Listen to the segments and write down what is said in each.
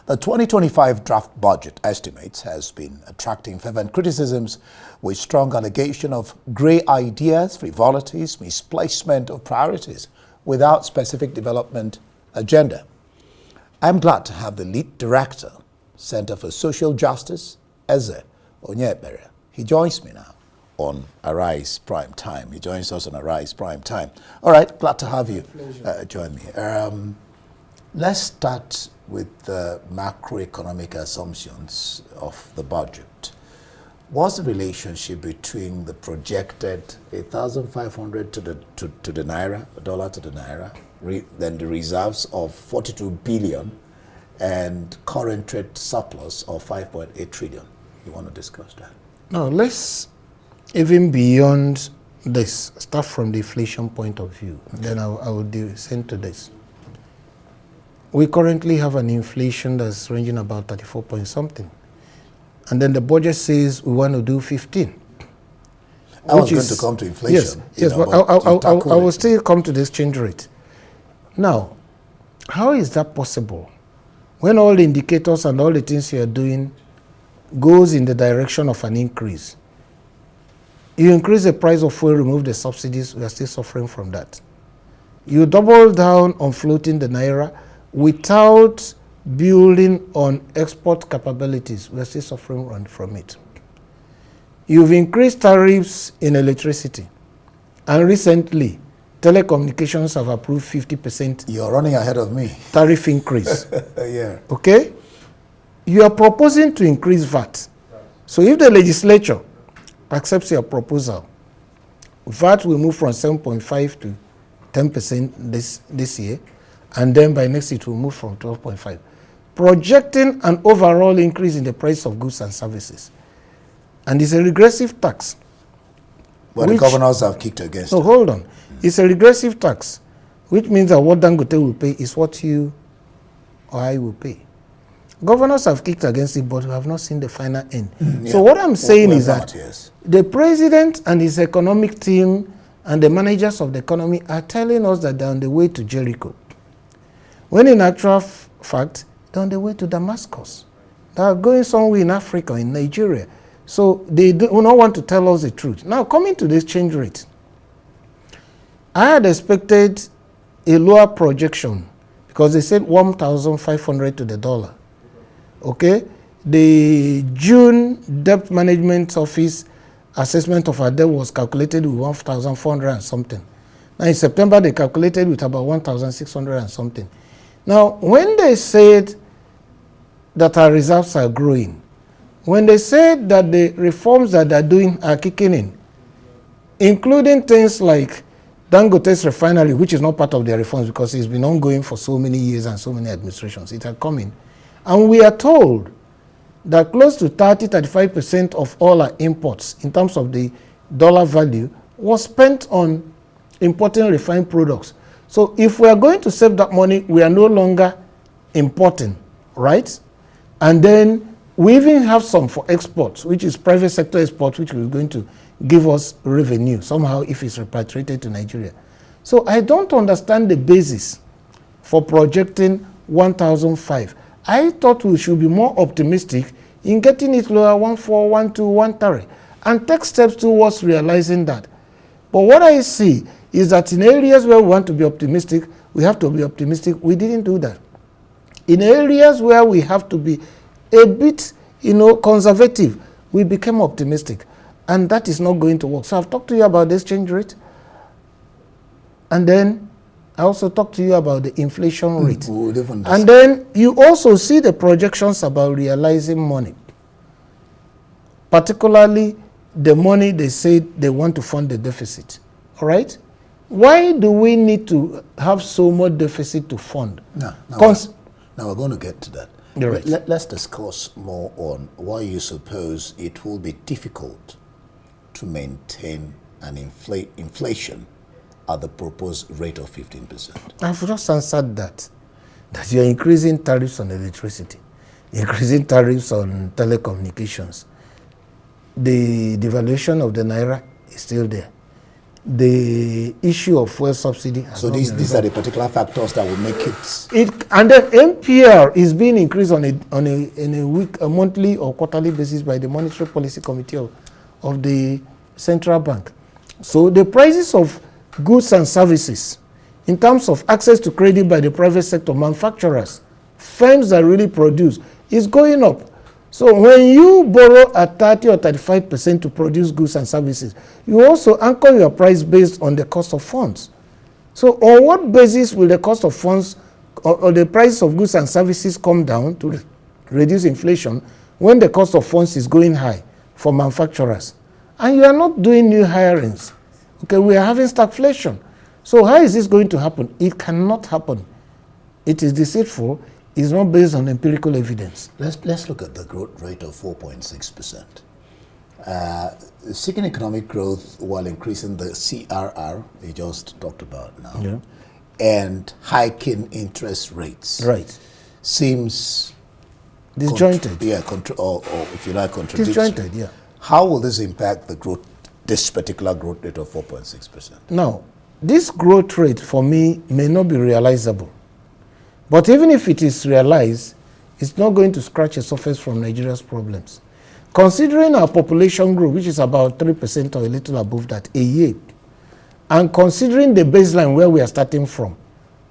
The 2025 draft budget estimates has been attracting fervent criticisms with strong allegation of grey ideas, frivolities, misplacement of priorities without specific development agenda. I'm glad to have the lead director, Center for Social Justice, Onyekpere. He joins me now on Arise Prime Time. He joins us on Arise Prime Time. All right, glad to have you join me. Let's start with the macroeconomic assumptions of the budget. What's the relationship between the projected 1,500 to the naira, dollar to the naira, then the reserves of 42 billion and current trade surplus of 5.8 trillion? You want to discuss that? No, let's even beyond this, start from the inflation point of view. Okay. Then I will descend to this. We currently have an inflation that's ranging about 34 point something. And then the budget says we want to do 15. I was going to come to inflation. Yes, but I will still come to the exchange rate. Now, how is that possible when all the indicators and all the things you are doing goes in the direction of an increase? You increase the price of fuel, remove the subsidies, we are still suffering from that. You double down on floating the naira without building on export capabilities, we are still suffering from it. You've increased tariffs in electricity, and recently, telecommunications have approved 50%. You're running ahead of me. Tariff increase. Yeah. Okay? You are proposing to increase VAT. So if the legislature accepts your proposal, VAT will move from 7.5 to 10% this year, and then by next year it will move from 12.5, projecting an overall increase in the price of goods and services. And it's a regressive tax. But the governors have kicked against it. No, hold on. It's a regressive tax, which means that what Dangote will pay is what you or I will pay. Governors have kicked against it, but we have not seen the final end. Yeah. So what I'm saying is that the president and his economic team and the managers of the economy are telling us that they're on the way to Jericho, when in actual fact, they're on the way to Damascus. They are going somewhere in Africa, in Nigeria. So they do not want to tell us the truth. Now, coming to the exchange rate, I had expected a lower projection because they said 1,500 to the dollar. Okay? The June Debt Management Office assessment of our debt was calculated with 1,400 and something. Now, in September, they calculated with about 1,600 and something. Now, when they said that our reserves are growing, when they said that the reforms that they're doing are kicking in, including things like Dangote's refinery, which is not part of their reforms because it's been ongoing for so many years and so many administrations, it had come in. And we are told that close to 30-35% of all our imports, in terms of the dollar value, was spent on importing refined products. So if we are going to save that money, we are no longer importing, right? And then we even have some for exports, which is private sector exports, which is going to give us revenue somehow if it's repatriated to Nigeria. So I don't understand the basis for projecting 1,005. I thought we should be more optimistic in getting it lower, 1,400, 1,200, 1,300, and take steps towards realizing that. But what I see is that in areas where we want to be optimistic, we have to be optimistic. We didn't do that. In areas where we have to be a bit, conservative, we became optimistic. And that is not going to work. So I've talked to you about the exchange rate. And then I also talked to you about the inflation rate. And then you also see the projections about realizing money. Particularly the money they say they want to fund the deficit. All right? Why do we need to have so much deficit to fund? Now we're going to get to that. Right. Let's discuss more on why you suppose it will be difficult to maintain an inflation at the proposed rate of 15%. I've just answered that you're increasing tariffs on electricity, increasing tariffs on telecommunications. The devaluation of the naira is still there. the issue of fuel subsidy. So these are the particular factors that will make it. And then MPR is being increased on a monthly or quarterly basis by the Monetary Policy Committee of the Central Bank. So the prices of goods and services, in terms of access to credit by the private sector, manufacturers, firms that really produce, is going up. So when you borrow at 30 or 35% to produce goods and services, you also anchor your price based on the cost of funds. So on what basis will the cost of funds or the price of goods and services come down to reduce inflation when the cost of funds is going high for manufacturers? And you are not doing new hirings. Okay, we are having stagflation. So how is this going to happen? It cannot happen. It is deceitful. It's not based on empirical evidence. Let's look at the growth rate of 4.6%. Seeking economic growth while increasing the CRR, we just talked about now, yeah, and hiking interest rates, right, seems disjointed. Or if you like, contradictory. Disjointed, yeah. How will this impact the growth, this particular growth rate of 4.6%? Now, this growth rate for me may not be realizable. But even if it is realized, it's not going to scratch a surface from Nigeria's problems. Considering our population growth, which is about 3% or a little above that a year, and considering the baseline where we are starting from,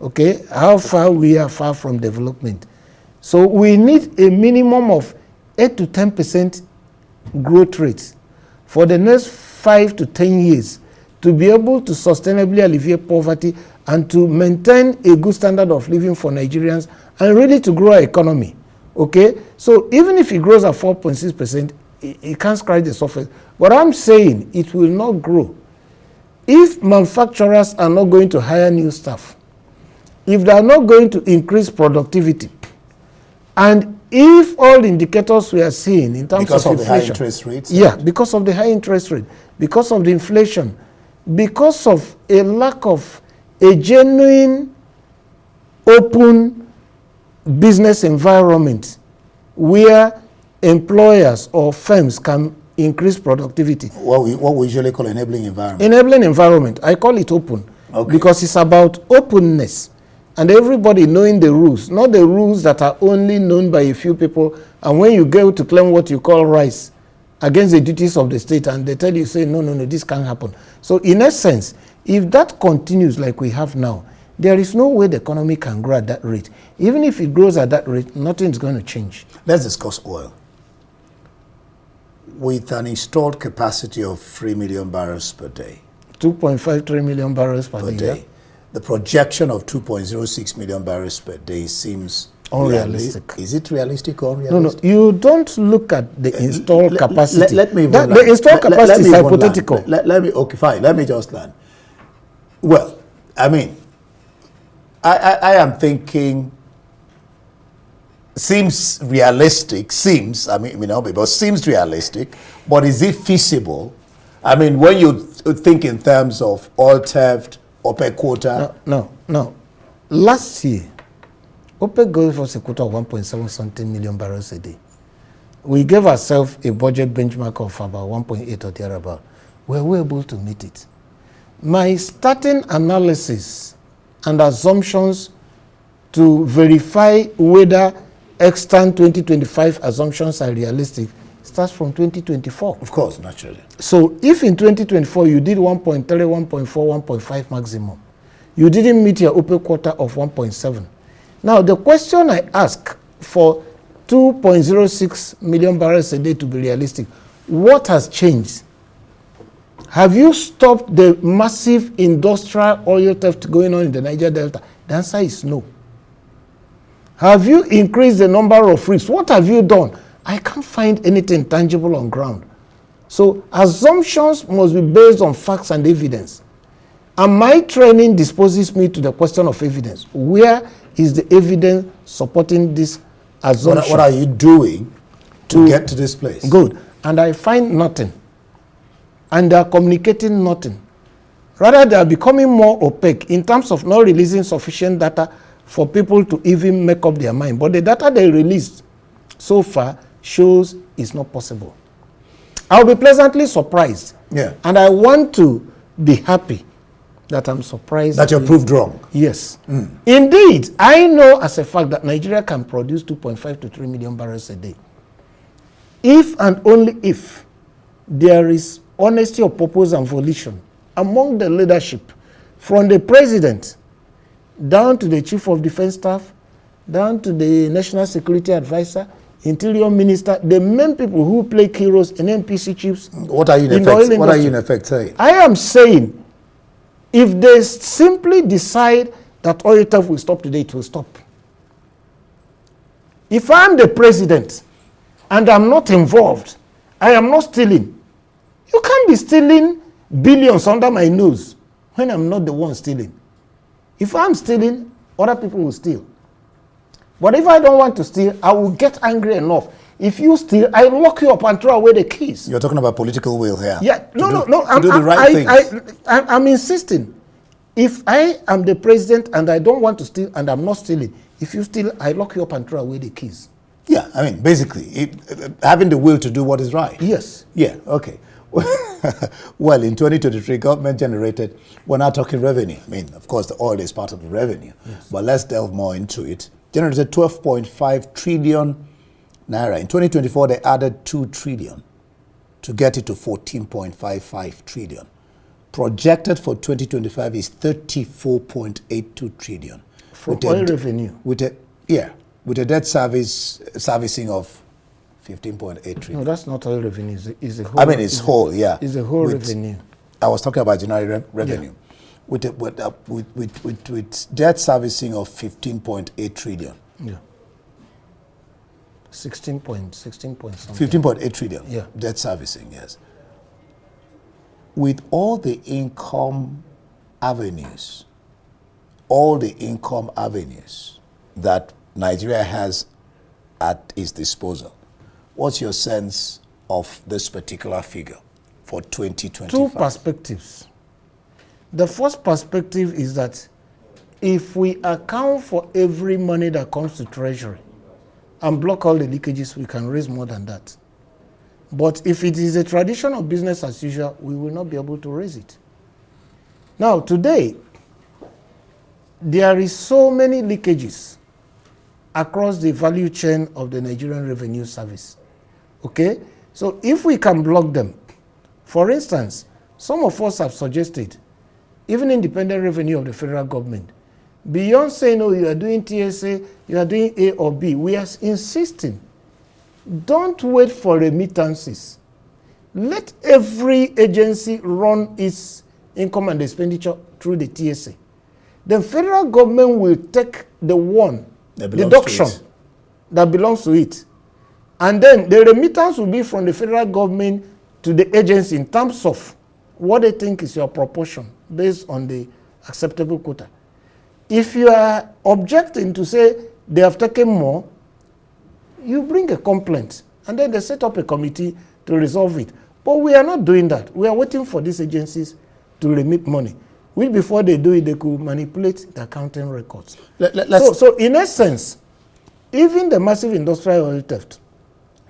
okay, how far we are far from development. So we need a minimum of 8 to 10% growth rate for the next 5 to 10 years to be able to sustainably alleviate poverty and to maintain a good standard of living for Nigerians and really to grow our economy. Okay? So even if it grows at 4.6%, it can't scratch the surface. But I'm saying it will not grow. If manufacturers are not going to hire new staff, if they are not going to increase productivity, and if all the indicators we are seeing in terms because of of inflation, the high interest rates? yeah, because of the high interest rate, because of the inflation, because of a lack of a genuine, open business environment where employers or firms can increase productivity. What we usually call enabling environment. Enabling environment, I call it open, okay, because it's about openness and everybody knowing the rules, not the rules that are only known by a few people, and when you go to claim what you call rights against the duties of the state and they tell you, say, no, this can't happen. So in essence, if that continues like we have now, there is no way the economy can grow at that rate. Even if it grows at that rate, nothing is going to change. Let's discuss oil. With an installed capacity of 3 million barrels per day. 2.53 million barrels per day. Yeah? The projection of 2.06 million barrels per day seems unrealistic. Is it realistic or unrealistic? No, you don't look at the installed capacity. Let me the installed capacity is hypothetical. Let me, okay, fine, let me just land. Well, I mean, I am thinking, seems realistic, seems realistic, but is it feasible? I mean, when you think in terms of oil theft, OPEC quota. No. Last year, OPEC gave us a quota of 1.7 something million barrels a day. We gave ourselves a budget benchmark of about 1.8 or thereabout. We were able to meet it. My starting analysis and assumptions to verify whether extant 2025 assumptions are realistic starts from 2024. Of course, naturally. So if in 2024 you did 1.3, 1.4, 1.5 maximum, you didn't meet your OPEC quota of 1.7. Now the question I ask for 2.06 million barrels a day to be realistic, what has changed? Have you stopped the massive industrial oil theft going on in the Niger Delta? The answer is no. Have you increased the number of rigs? What have you done? I can't find anything tangible on ground. So assumptions must be based on facts and evidence. And my training disposes me to the question of evidence. Where is the evidence supporting this assumption? What are you doing to get to this place? Good. And I find nothing. And they are communicating nothing. Rather, they are becoming more opaque in terms of not releasing sufficient data for people to even make up their mind. But the data they released so far shows it's not possible. I'll be pleasantly surprised. Yeah. And I want to be happy that I'm surprised. That you're proved wrong. Yes. Indeed, I know as a fact that Nigeria can produce 2.5 to 3 million barrels a day. If and only if there is honesty of purpose and volition among the leadership, from the president down to the chief of defense staff, down to the national security advisor, interior minister, the main people who play key roles in NPC chiefs. What are you in effect saying? I am saying, if they simply decide that oil theft will stop today, it will stop. If I'm the president and I'm not involved, I am not stealing. You can't be stealing billions under my nose when I'm not the one stealing. If I'm stealing, other people will steal. But if I don't want to steal, I will get angry enough. If you steal, I lock you up and throw away the keys. You're talking about political will here. Yeah, no. I'm insisting. If I am the president and I don't want to steal and I'm not stealing, if you steal, I lock you up and throw away the keys. Yeah, I mean, basically, having the will to do what is right. Yes. Yeah, okay. Well, in 2023, government generated, we're not talking revenue. I mean, of course, the oil is part of the revenue. Yes. But let's delve more into it. Generated 12.5 trillion naira. In 2024, they added 2 trillion to get it to 14.55 trillion. Projected for 2025 is 34.82 trillion. For oil revenue? With a debt servicing of 15.8 trillion. No, that's not oil revenue. It's a whole. I mean, it's whole, yeah. It's a whole revenue. I was talking about general revenue. Yeah. With debt servicing of 15.8 trillion. Yeah. 16 point something. 15.8 trillion. Yeah. Debt servicing, yes. With all the income avenues that Nigeria has at its disposal, what's your sense of this particular figure for 2025? Two perspectives. The first perspective is that if we account for every money that comes to Treasury and block all the leakages, we can raise more than that. But if it is a tradition of business as usual, we will not be able to raise it. Now, today, there is so many leakages across the value chain of the Nigerian Revenue Service. Okay? So if we can block them, for instance, some of us have suggested even independent revenue of the federal government, beyond saying, oh, you are doing TSA, you are doing A or B, we are insisting, don't wait for remittances. Let every agency run its income and expenditure through the TSA. The federal government will take the deduction that belongs to it. And then the remittance will be from the federal government to the agency in terms of what they think is your proportion based on the acceptable quota. If you are objecting to say they have taken more, you bring a complaint and then they set up a committee to resolve it. But we are not doing that. We are waiting for these agencies to remit money, which before they do it, they could manipulate the accounting records. So in essence, even the massive industrial oil theft,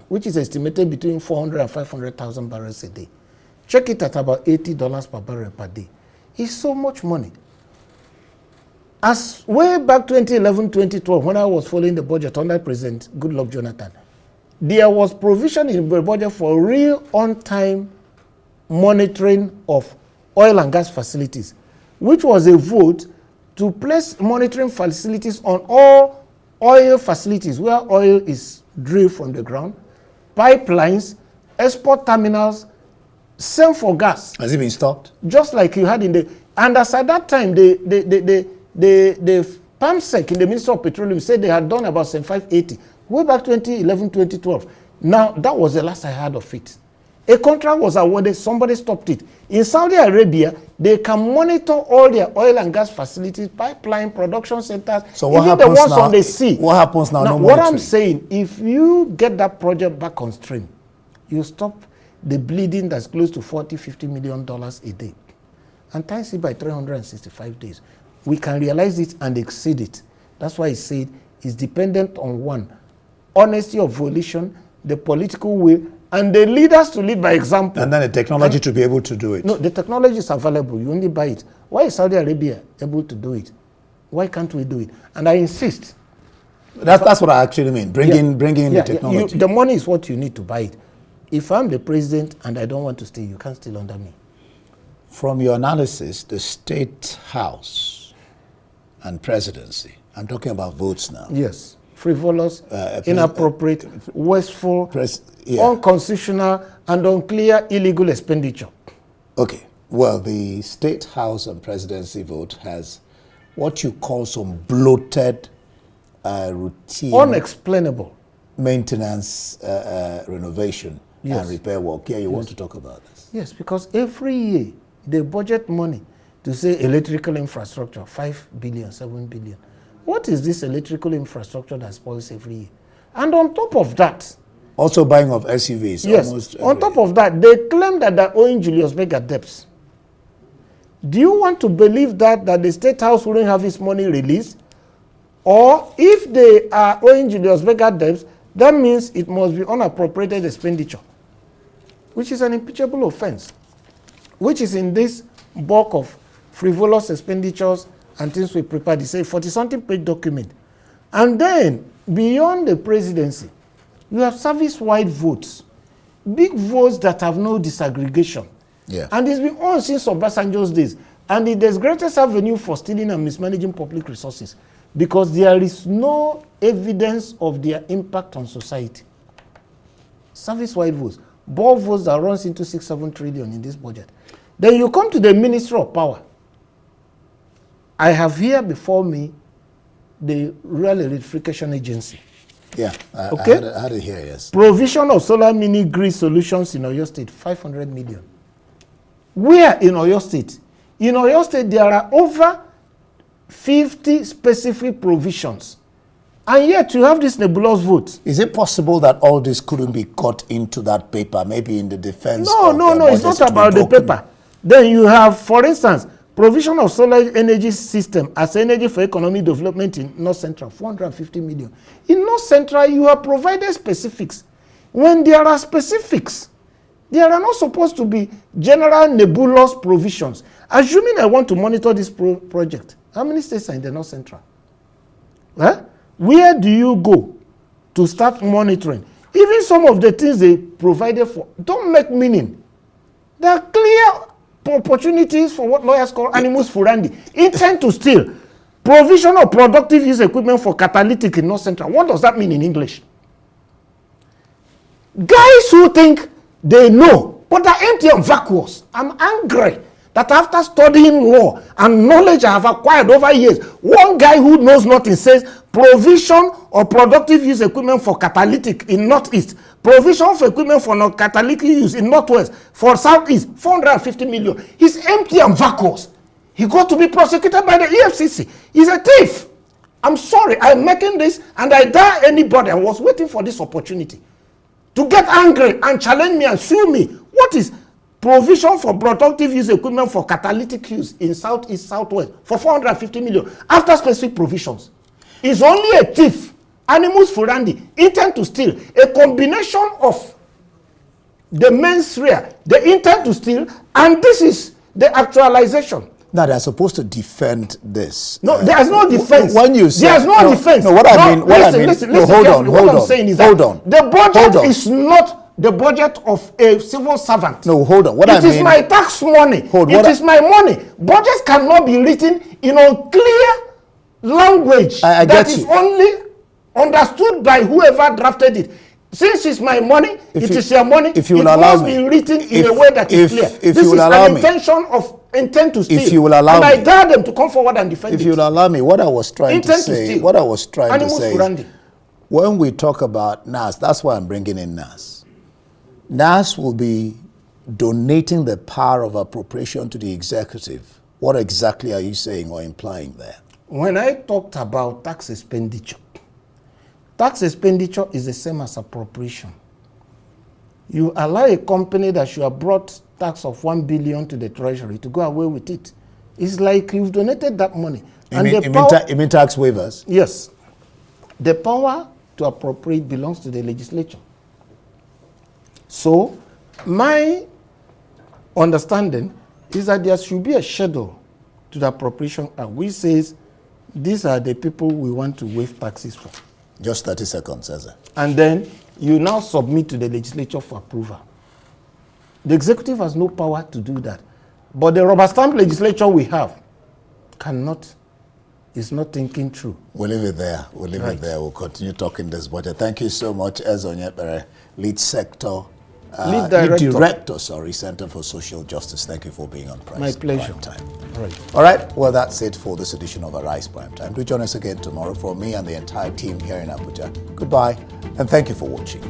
which is estimated between 400 and 500,000 barrels a day, check it at about $80 per barrel per day. It's so much money. As way back 2011, 2012, when I was following the budget under President Goodluck Jonathan, there was provision in the budget for real on-time monitoring of oil and gas facilities, which was a vote to place monitoring facilities on all oil facilities where oil is drilled from the ground, pipelines, export terminals, same for gas. Has it been stopped? Just like you had in the... And as at that time, the PAMSEC in the Ministry of Petroleum said they had done about 7580, way back 2011, 2012. Now, that was the last I heard of it. A contract was awarded, somebody stopped it. In Saudi Arabia, they can monitor all their oil and gas facilities, pipeline, production centers, so what even the ones on the sea. What happens now? Now, what I'm saying, if you get that project back on stream, you stop the bleeding that's close to $40–50 million a day, and times it by 365 days. We can realize it and exceed it. That's why I said it's dependent on one, honesty of volition, the political will, and the leaders to lead by example. And then the technology to be able to do it. No, the technology is available. You only buy it. Why is Saudi Arabia able to do it? Why can't we do it? And I insist. That's what I actually mean. Bringing in the technology. The money is what you need to buy it. If I'm the president and I don't want to stay, you can't steal under me. From your analysis, the State House and presidency, I'm talking about votes now. Yes. Frivolous, inappropriate, wasteful, unconstitutional, and unclear illegal expenditure. Okay. Well, the State House and presidency vote has what you call some bloated, routine, unexplainable maintenance, renovation, and repair work. Yeah, you want to talk about this? Yes, because every year they budget money to say electrical infrastructure, 5 billion, 7 billion. What is this electrical infrastructure that spoils every year? And on top of that, also buying of SUVs. Yes, on top of that, they claim that they're owing Julius Berger debts. Do you want to believe that the State House wouldn't have its money released? Or if they are owing Julius Berger debts, that means it must be unappropriated expenditure, which is an impeachable offense, which is in this bulk of frivolous expenditures and things we prepared. It's a 40-something page document. And then, beyond the presidency, you have service-wide votes, big votes that have no disaggregation. Yeah. And it's been on since Obasanjo's days. And it is greatest avenue for stealing and mismanaging public resources because there is no evidence of their impact on society. Service-wide votes, ball votes that runs into 6-7 trillion in this budget. Then you come to the Ministry of Power. I have here before me the Rural Electrification Agency. Yeah, I had it here, yes. Provision of solar mini grid solutions in Oyo State, 500 million. Where in Oyo State? In Oyo State, there are over 50 specific provisions. And yet you have this nebulous vote. Is it possible that all this couldn't be cut into that paper, maybe in the defense? No, it's not about the paper. Then you have, for instance, provision of solar energy system as energy for economic development in North Central, 450 million. In North Central, you have provided specifics. When there are specifics, there are not supposed to be general nebulous provisions. Assuming I want to monitor this project, how many states are in the North Central? Where do you go to start monitoring? Even some of the things they provided for don't make meaning. There are clear opportunities for what lawyers call animus furandi. Intent to steal. Provision of productive use equipment for catalytic in North Central. What does that mean in English? Guys who think they know, but are empty and vacuous. I'm angry that after studying law and knowledge I have acquired over years, one guy who knows nothing says provision of productive use equipment for catalytic in Northeast, provision for equipment for non-catalytic use in Northwest, for Southeast, 450 million. He's empty and vacuous. He got to be prosecuted by the EFCC. He's a thief. I'm sorry, I'm making this and I dare anybody. I was waiting for this opportunity to get angry and challenge me and sue me. What is provision for productive use equipment for catalytic use in Southeast, Southwest for 450 million after specific provisions? Is only a thief, animus furandi, intent to steal, a combination of the mens rea, the intent to steal, and this is the actualization. Now they're supposed to defend this. No, there's no defense. When you say there's no defense. No, what I mean. Listen, hold on. What I'm saying is that the budget is not the budget of a civil servant. No, hold on. It is my tax money. It is my money. Budgets cannot be written in unclear language that is only understood by whoever drafted it. Since it's my money, it is your money. If you will allow me, it must be written in a way that is clear. This is an intention of intent to steal. If you will allow me, and I dare them to come forward and defend it. If you will allow me, what I was trying to say, is, when we talk about NAS, that's why I'm bringing in NAS. NAS will be donating the power of appropriation to the executive. What exactly are you saying or implying there? When I talked about tax expenditure is the same as appropriation. You allow a company that should have brought tax of 1 billion to the treasury to go away with it. It's like you've donated that money. You mean tax waivers? Yes. The power to appropriate belongs to the legislature. So, my understanding is that there should be a schedule to the Appropriation Act which says these are the people we want to waive taxes for. Just 30 seconds, Eze. And then you now submit to the legislature for approval. The executive has no power to do that. But the rubber stamp legislature we have is not thinking through. We'll leave it there. We'll leave it there. We'll continue talking this budget. Thank you so much, Onyekpere, lead director, Center for Social Justice. Thank you for being on My pleasure. Prime Time. All right. Well, that's it for this edition of Arise Prime Time. Do join us again tomorrow. For me and the entire team here in Abuja, goodbye, and thank you for watching.